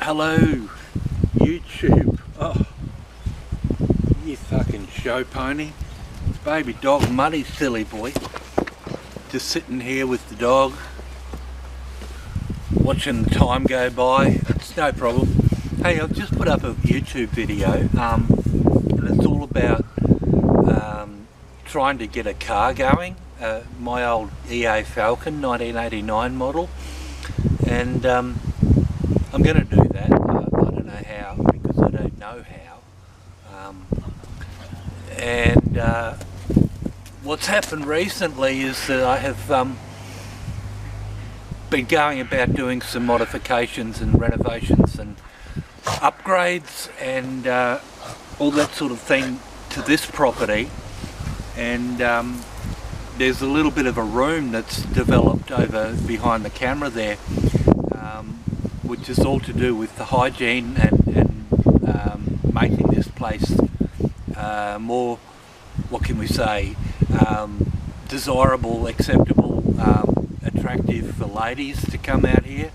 Hello, YouTube. Oh, you fucking show pony. Baby dog Muddy, silly boy. Just sitting here with the dog, watching the time go by. It's no problem. Hey, I've just put up a YouTube video, and it's all about trying to get a car going. My old EA Falcon 1989 model, and I'm going to do that. I don't know how, because I don't know how. What's happened recently is that I have been going about doing some modifications and renovations and upgrades and all that sort of thing to this property, and there's a little bit of a room that's developed over behind the camera there, which is all to do with the hygiene and making this place more, what can we say, desirable, acceptable, attractive for ladies to come out here,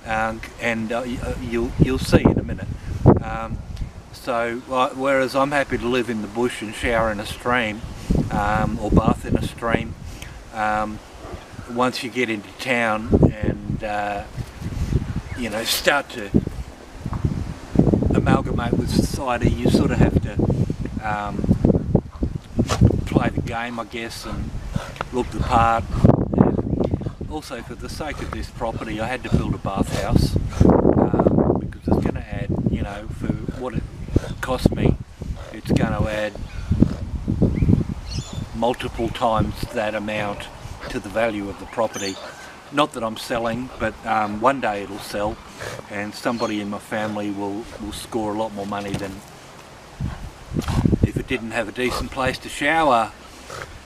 and you'll see in a minute. So whereas I'm happy to live in the bush and shower in a stream, or bath in a stream, once you get into town and you know, start to amalgamate with society, you sort of have to play the game, I guess, and look the part. And also, for the sake of this property, I had to build a bathhouse, because it's going to add, you know, for what it cost me, it's going to add multiple times that amount to the value of the property. Not that I'm selling, but one day it'll sell, and somebody in my family will score a lot more money than if it didn't have a decent place to shower.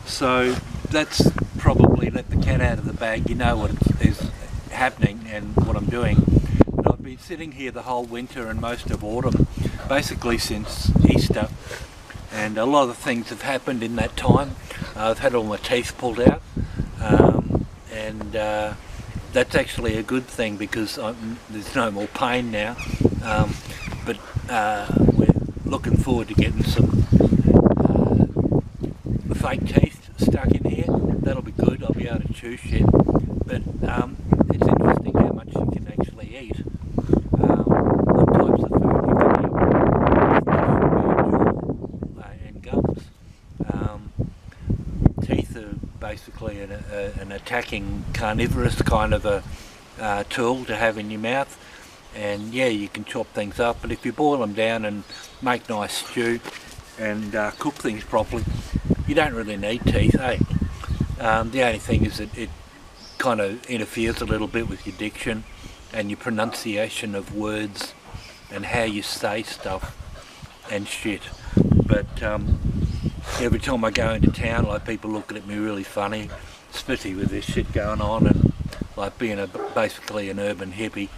So that's probably let the cat out of the bag. You know what is happening and what I'm doing. But I've been sitting here the whole winter and most of autumn, basically since Easter, and a lot of things have happened in that time. I've had all my teeth pulled out, and that's actually a good thing, because there's no more pain now, but we're looking forward to getting some fake teeth stuck in here. That'll be good. I'll be able to chew shit, but it's interesting how much you can actually eat, what types of food you can eat, and gums. Teeth are basically an attacking carnivorous kind of a tool to have in your mouth, and yeah, you can chop things up, but if you boil them down and make nice stew and cook things properly, you don't really need teeth, eh? The only thing is that it kind of interferes a little bit with your diction and your pronunciation of words and how you say stuff and shit, but every time I go into town, like, people look at me really funny, especially with this shit going on, and like being basically an urban hippie.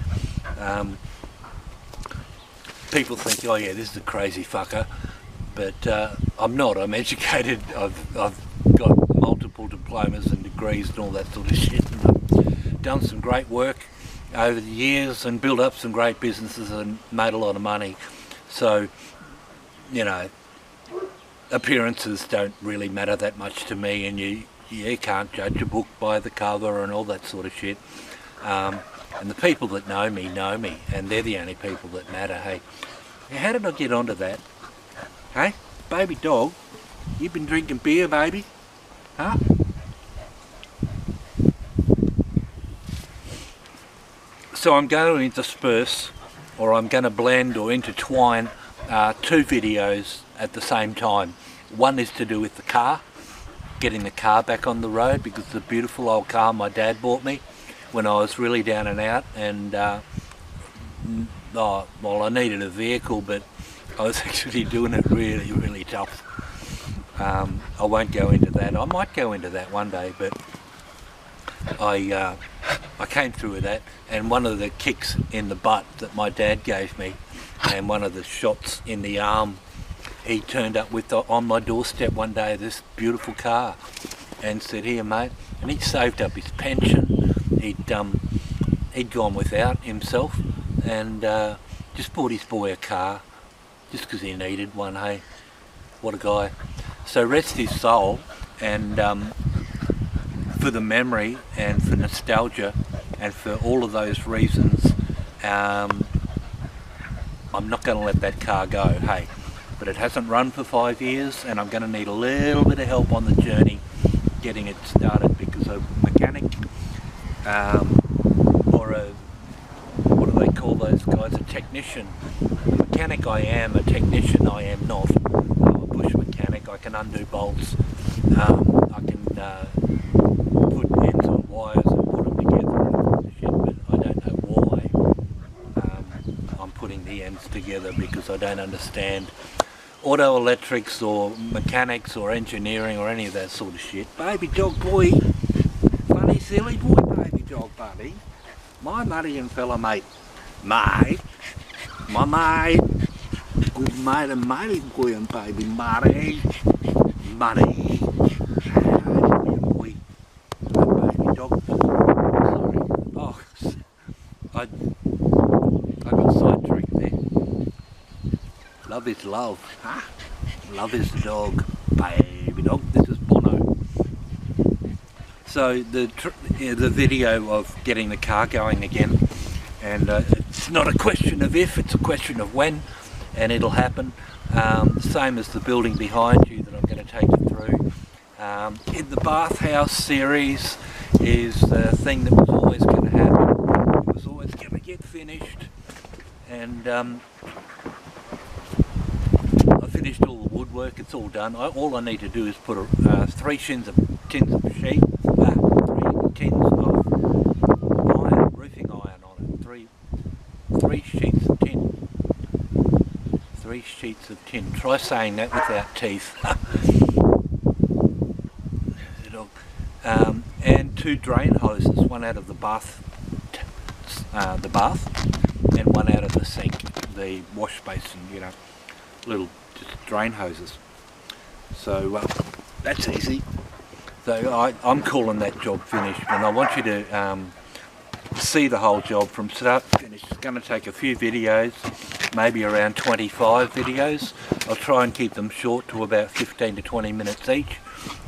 People think, oh yeah, this is a crazy fucker, but I'm not. I'm educated. I've got multiple diplomas and degrees and all that sort of shit, and I've done some great work over the years and built up some great businesses and made a lot of money. So, you know, appearances don't really matter that much to me, and you can't judge a book by the cover and all that sort of shit. And the people that know me, and they're the only people that matter. Hey, how did I get onto that? Hey, baby dog, you've been drinking beer, baby? Huh? So I'm going to intersperse, or I'm going to blend or intertwine two videos at the same time. One is to do with the car, getting the car back on the road, because it's a beautiful old car my dad bought me when I was really down and out, and well, I needed a vehicle, but I was actually doing it really, really tough. I won't go into that. I might go into that one day, but I came through with that, and one of the kicks in the butt that my dad gave me, and one of the shots in the arm, he turned up with on my doorstep one day, this beautiful car, and said, here mate, and he'd saved up his pension, he'd gone without himself, and just bought his boy a car just because he needed one. Hey, what a guy. So rest his soul, and for the memory and for nostalgia and for all of those reasons, I'm not going to let that car go. Hey, but it hasn't run for 5 years, and I'm going to need a little bit of help on the journey getting it started, because a mechanic or a, what do they call those guys, a technician. A mechanic I am, a technician I am not. I'm a bush mechanic. I can undo bolts, I can put ends on wires and put them together and shit, but I don't know why I'm putting the ends together, because I don't understand auto electrics or mechanics or engineering or any of that sort of shit. Baby dog boy, funny silly boy, baby dog buddy, my muddy and fella mate, my mate, good mate and matey boy and baby muddy, boy, baby dog, sorry, oh, I got sidetracked there. Love is love, huh? Love is the dog, baby dog. This is Bono. So the video of getting the car going again, and it's not a question of if, it's a question of when, and it'll happen. Same as the building behind you that I'm going to take you through. In the bathhouse series is the thing that was always going to happen. It was always going to get finished, and finished all the woodwork, it's all done. All I need to do is put 3 tins of sheet, 3 tins of iron, roofing iron on it, 3 sheets of tin. 3 sheets of tin. Try saying that without teeth. And 2 drain hoses, one out of the bath, and one out of the sink, the wash basin, you know, little just drain hoses. So that's easy. So I'm calling that job finished, and I want you to see the whole job from start to finish. It's going to take a few videos, maybe around 25 videos. I'll try and keep them short to about 15 to 20 minutes each,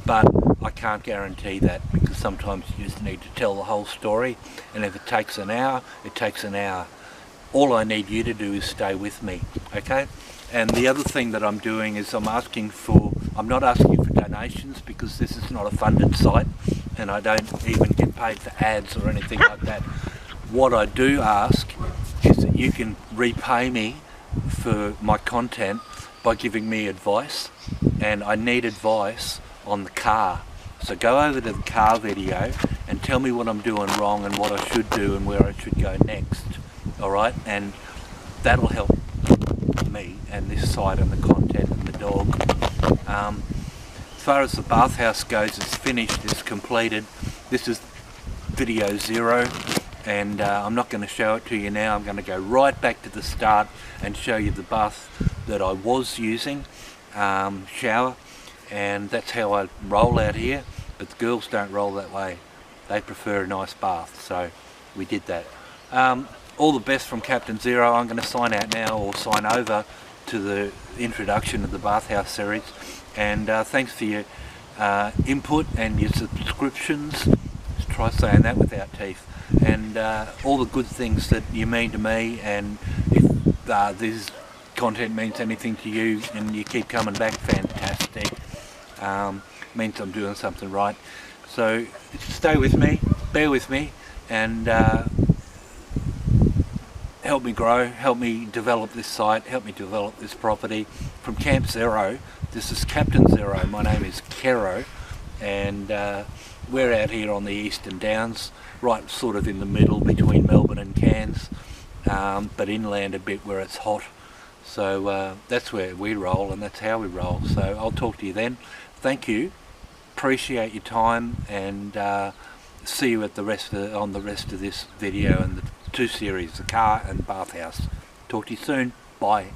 but I can't guarantee that, because sometimes you just need to tell the whole story, and if it takes an hour, it takes an hour. All I need you to do is stay with me, okay? And the other thing that I'm doing is I'm not asking for donations, because this is not a funded site, and I don't even get paid for ads or anything like that. What I do ask is that you can repay me for my content by giving me advice, and I need advice on the car. So go over to the car video and tell me what I'm doing wrong and what I should do and where I should go next. Alright, and that'll help me and this site and the content and the dog. As far as the bathhouse goes, it's finished, it's completed. This is video Xerro, and I'm not going to show it to you now. I'm going to go right back to the start and show you the bath that I was using, shower, and that's how I roll out here. But the girls don't roll that way, they prefer a nice bath, so we did that. All the best from Captain Xerro. I'm going to sign out now, or sign over to the introduction of the bathhouse series, and thanks for your input and your subscriptions. Let's try saying that without teeth, and all the good things that you mean to me. And if this content means anything to you and you keep coming back, fantastic. Means I'm doing something right. So stay with me, bear with me, and help me grow, help me develop this site, help me develop this property. From Camp Xerro, this is Captain Xerro, my name is Xerro, and we're out here on the Eastern Downs, right sort of in the middle between Melbourne and Cairns, but inland a bit where it's hot. So that's where we roll, and that's how we roll. So I'll talk to you then. Thank you, appreciate your time, and see you at on the rest of this video and the 2 series, the car and bathhouse. Talk to you soon. Bye.